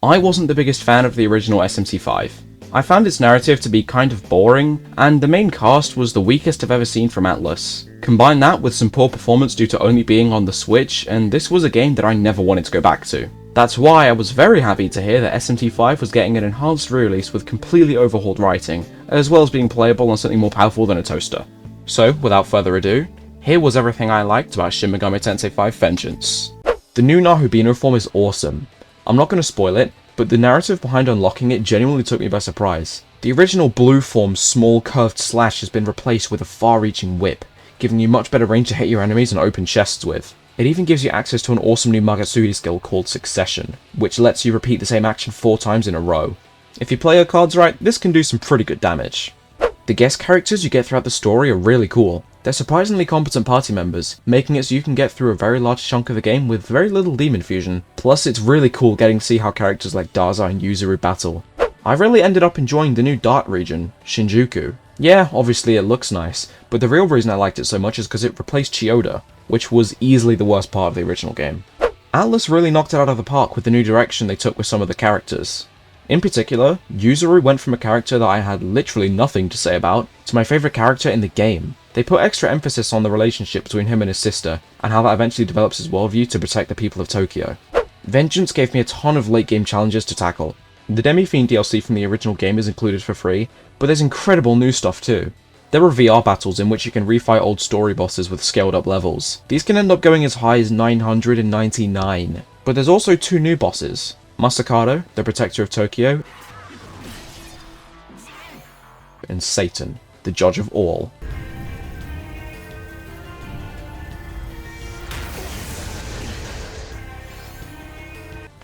I wasn't the biggest fan of the original SMT V. I found its narrative to be kind of boring, and the main cast was the weakest I've ever seen from Atlus. Combine that with some poor performance due to only being on the Switch, and this was a game that I never wanted to go back to. That's why I was very happy to hear that SMT V was getting an enhanced re-release with completely overhauled writing, as well as being playable on something more powerful than a toaster. So, without further ado, here was everything I liked about Shin Megami Tensei V Vengeance. The new Nahobino form is awesome. I'm not going to spoil it, but the narrative behind unlocking it genuinely took me by surprise. The original blue form's small curved slash has been replaced with a far-reaching whip, giving you much better range to hit your enemies and open chests with. It even gives you access to an awesome new Magatsugi skill called Succession, which lets you repeat the same action 4 times in a row. If you play your cards right, this can do some pretty good damage. The guest characters you get throughout the story are really cool. They're surprisingly competent party members, making it so you can get through a very large chunk of the game with very little demon fusion. Plus, it's really cool getting to see how characters like Daza and Yuzuru battle. I really ended up enjoying the new Dart region, Shinjuku. Yeah, obviously it looks nice, but the real reason I liked it so much is because it replaced Chiyoda, which was easily the worst part of the original game. Atlus really knocked it out of the park with the new direction they took with some of the characters. In particular, Yuzuru went from a character that I had literally nothing to say about, to my favourite character in the game. They put extra emphasis on the relationship between him and his sister, and how that eventually develops his worldview to protect the people of Tokyo. Vengeance gave me a ton of late game challenges to tackle. The Demi-Fiend DLC from the original game is included for free, but there's incredible new stuff too. There are VR battles in which you can refight old story bosses with scaled up levels. These can end up going as high as 999, but there's also 2 new bosses. Masakado, the Protector of Tokyo, and Satan, the Judge of All.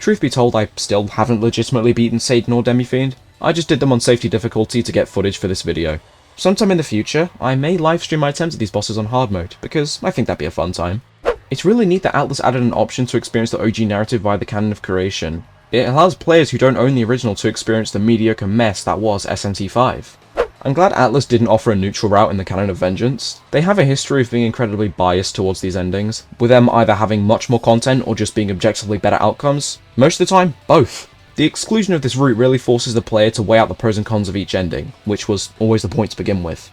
Truth be told, I still haven't legitimately beaten Satan or Demi-Fiend. I just did them on safety difficulty to get footage for this video. Sometime in the future, I may livestream my attempts at these bosses on hard mode, because I think that'd be a fun time. It's really neat that Atlus added an option to experience the OG narrative via the canon of creation. It allows players who don't own the original to experience the mediocre mess that was SMT V. I'm glad Atlus didn't offer a neutral route in the canon of Vengeance. They have a history of being incredibly biased towards these endings, with them either having much more content or just being objectively better outcomes. Most of the time, both. The exclusion of this route really forces the player to weigh out the pros and cons of each ending, which was always the point to begin with.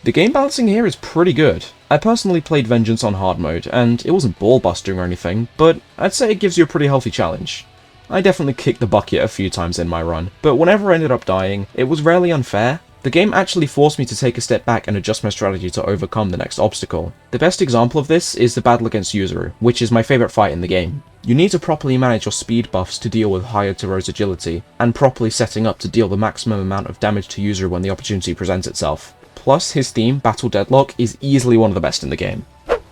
The game balancing here is pretty good. I personally played Vengeance on hard mode, and it wasn't ball-busting or anything, but I'd say it gives you a pretty healthy challenge. I definitely kicked the bucket a few times in my run, but whenever I ended up dying, it was rarely unfair. The game actually forced me to take a step back and adjust my strategy to overcome the next obstacle. The best example of this is the battle against Yuzuru, which is my favourite fight in the game. You need to properly manage your speed buffs to deal with higher Tero's agility, and properly setting up to deal the maximum amount of damage to Yuzuru when the opportunity presents itself. Plus, his theme, Battle Deadlock, is easily one of the best in the game.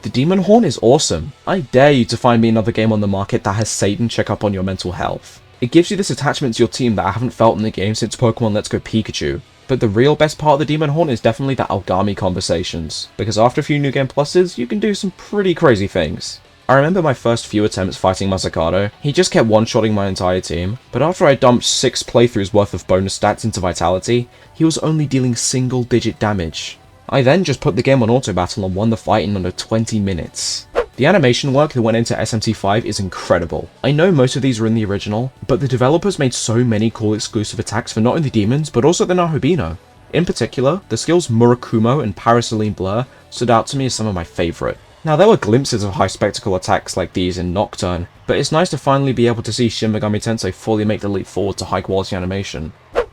The Demon Horn is awesome. I dare you to find me another game on the market that has Satan check up on your mental health. It gives you this attachment to your team that I haven't felt in the game since Pokemon Let's Go Pikachu. But the real best part of the Demon Horn is definitely the Algami conversations, because after a few New Game Pluses, you can do some pretty crazy things. I remember my first few attempts fighting Masakado. He just kept one-shotting my entire team, but after I dumped 6 playthroughs worth of bonus stats into Vitality, he was only dealing single-digit damage. I then just put the game on auto battle and won the fight in under 20 minutes. The animation work that went into SMT V is incredible. I know most of these are in the original, but the developers made so many cool exclusive attacks for not only demons, but also the Nahobino. In particular, the skills Murakumo and Paraselene Blur stood out to me as some of my favourite. Now, there were glimpses of high spectacle attacks like these in Nocturne, but it's nice to finally be able to see Shin Megami Tensei fully make the leap forward to high quality animation.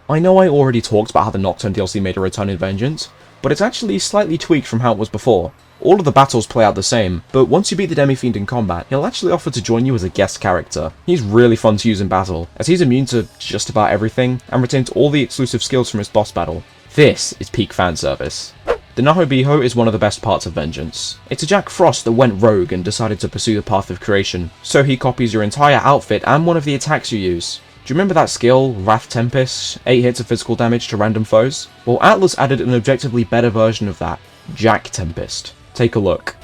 I know I already talked about how the Nocturne DLC made a return in Vengeance, but it's actually slightly tweaked from how it was before. All of the battles play out the same, but once you beat the Demi-Fiend in combat, he'll actually offer to join you as a guest character. He's really fun to use in battle, as he's immune to just about everything, and retains all the exclusive skills from his boss battle. This is peak fanservice. The Nahobiho is one of the best parts of Vengeance. It's a Jack Frost that went rogue and decided to pursue the path of creation, so he copies your entire outfit and one of the attacks you use. Do you remember that skill, Wrath Tempest, 8 hits of physical damage to random foes? Well, Atlus added an objectively better version of that, Jack Tempest. Take a look.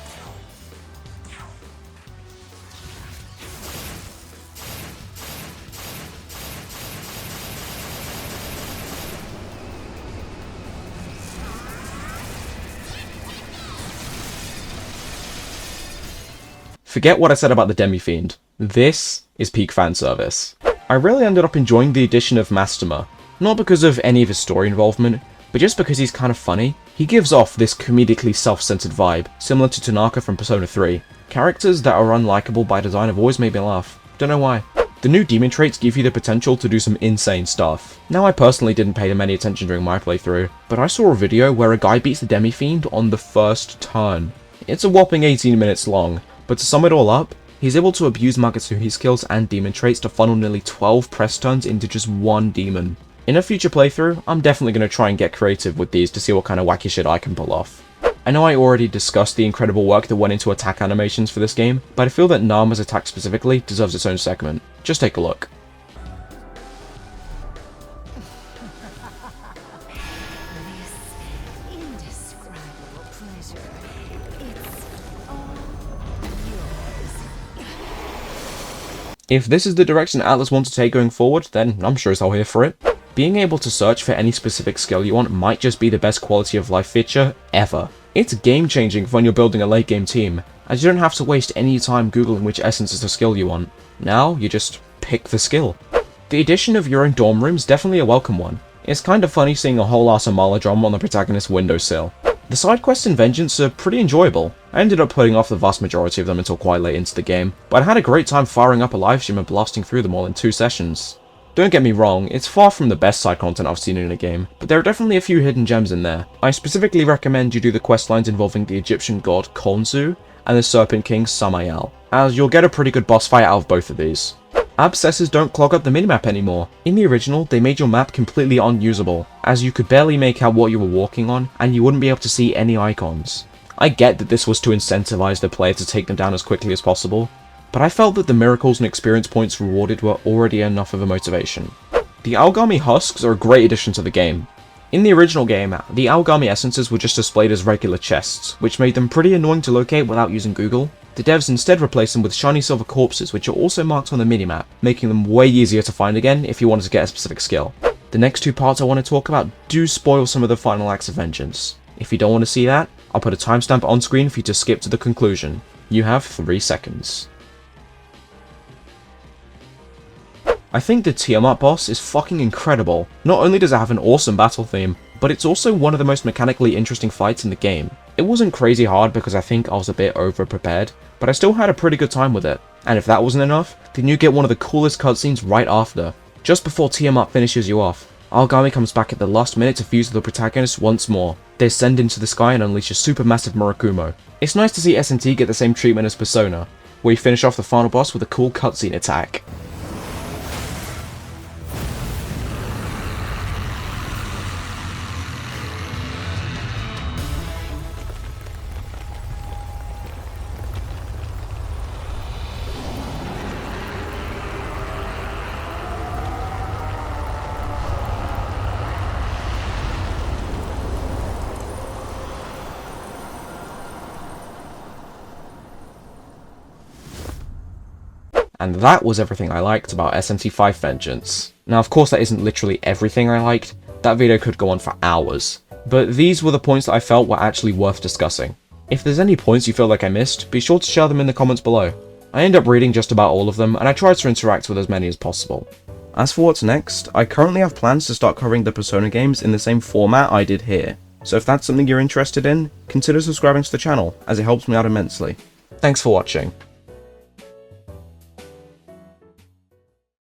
Forget what I said about the Demi-Fiend. This is peak fanservice. I really ended up enjoying the addition of Mastema, not because of any of his story involvement, but just because he's kind of funny. He gives off this comedically self-centered vibe, similar to Tanaka from Persona 3. Characters that are unlikable by design have always made me laugh. Don't know why. The new demon traits give you the potential to do some insane stuff. Now, I personally didn't pay them any attention during my playthrough, but I saw a video where a guy beats the Demi-Fiend on the first turn. It's a whopping 18 minutes long, but to sum it all up, he's able to abuse Magatsuhi's skills and demon traits to funnel nearly 12 press turns into just one demon. In a future playthrough, I'm definitely going to try and get creative with these to see what kind of wacky shit I can pull off. I know I already discussed the incredible work that went into attack animations for this game, but I feel that Nama's attack specifically deserves its own segment. Just take a look. If this is the direction Atlas wants to take going forward, then I'm sure as hell here for it. Being able to search for any specific skill you want might just be the best quality of life feature ever. It's game changing when you're building a late game team, as you don't have to waste any time googling which essence is the skill you want. Now, you just pick the skill. The addition of your own dorm room is definitely a welcome one. It's kind of funny seeing a whole ass Amala drum on the protagonist's windowsill. The side quests in Vengeance are pretty enjoyable. I ended up putting off the vast majority of them until quite late into the game, but I had a great time firing up a livestream and blasting through them all in 2 sessions. Don't get me wrong, it's far from the best side content I've seen in a game, but there are definitely a few hidden gems in there. I specifically recommend you do the questlines involving the Egyptian god Khonsu and the Serpent King Samael, as you'll get a pretty good boss fight out of both of these. Abscesses don't clog up the minimap anymore. In the original, they made your map completely unusable, as you could barely make out what you were walking on, and you wouldn't be able to see any icons. I get that this was to incentivize the player to take them down as quickly as possible, but I felt that the miracles and experience points rewarded were already enough of a motivation. The Aogami husks are a great addition to the game. In the original game, the Aogami essences were just displayed as regular chests, which made them pretty annoying to locate without using Google. The devs instead replaced them with shiny silver corpses, which are also marked on the minimap, making them way easier to find again if you wanted to get a specific skill. The next 2 parts I want to talk about do spoil some of the final acts of Vengeance. If you don't want to see that, I'll put a timestamp on screen for you to skip to the conclusion. You have 3 seconds. I think the Tiamat boss is fucking incredible. Not only does it have an awesome battle theme, but it's also one of the most mechanically interesting fights in the game. It wasn't crazy hard because I think I was a bit over-prepared, but I still had a pretty good time with it. And if that wasn't enough, then you get one of the coolest cutscenes right after. Just before Tiamat finishes you off, Aogami comes back at the last minute to fuse the protagonist once more. They ascend into the sky and unleash a supermassive Murakumo. It's nice to see SMT get the same treatment as Persona, where you finish off the final boss with a cool cutscene attack. And that was everything I liked about SMT V Vengeance. Now, of course, that isn't literally everything I liked. That video could go on for hours. But these were the points that I felt were actually worth discussing. If there's any points you feel like I missed, be sure to share them in the comments below. I end up reading just about all of them, and I try to interact with as many as possible. As for what's next, I currently have plans to start covering the Persona games in the same format I did here. So if that's something you're interested in, consider subscribing to the channel, as it helps me out immensely. Thanks for watching.